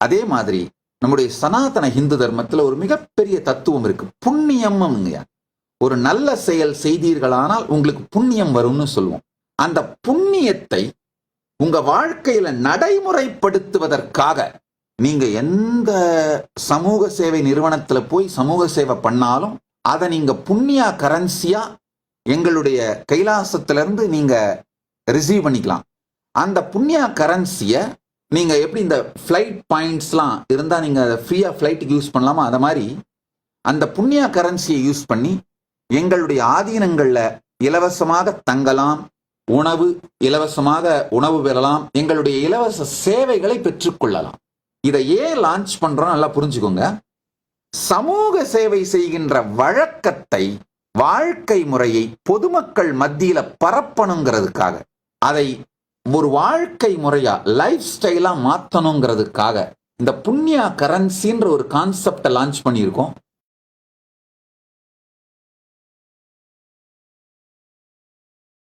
அதே மாதிரி நம்முடைய சனாதன இந்து தர்மத்துல ஒரு மிகப்பெரிய தத்துவம் இருக்கு, புண்ணியம்ங்க. ஒரு நல்ல செயல் செய்தீர்களானால் உங்களுக்கு புண்ணியம் வரும்னு சொல்லுவோம். அந்த புண்ணியத்தை உங்க வாழ்க்கையில நடைமுறைப்படுத்துவதற்காக நீங்க எந்த சமூக சேவை நிறுவனத்துல போய் சமூக சேவை பண்ணாலும் அதை நீங்க புண்ணிய கரன்சியா எங்களுடைய கைலாசத்திலிருந்து நீங்க ரிசீவ் பண்ணிக்கலாம். அந்த புண்ணிய கரன்சியை நீங்க எப்படி இந்த ஃபிளைட் பாயிண்ட்ஸ்லாம் இருந்தா நீங்க ஃப்ரீயா ஃபிளைட்டுக்கு யூஸ் பண்ணலாமா, அதை மாதிரி அந்த புண்ணிய கரன்சியை யூஸ் பண்ணி எங்களுடைய ஆதீனங்கள்ல இலவசமாக தங்கலாம், இலவசமாக உணவு பெறலாம், எங்களுடைய இலவச சேவைகளை பெற்றுக்கொள்ளலாம். இதை ஏன் லான்ச் பண்றோம் நல்லா புரிஞ்சுக்கோங்க. சமூக சேவை செய்கின்ற வழக்கத்தை, வாழ்க்கை முறையை பொதுமக்கள் மத்தியில பரப்பணுங்கிறதுக்காக, அதை ஒரு வாழ்க்கை முறையா லைஃப் ஸ்டைலா மாத்தணுங்கிறதுக்காக இந்த புண்ணிய கரன்சின்ற ஒரு கான்செப்டை லான்ச் பண்ணியிருக்கோம்.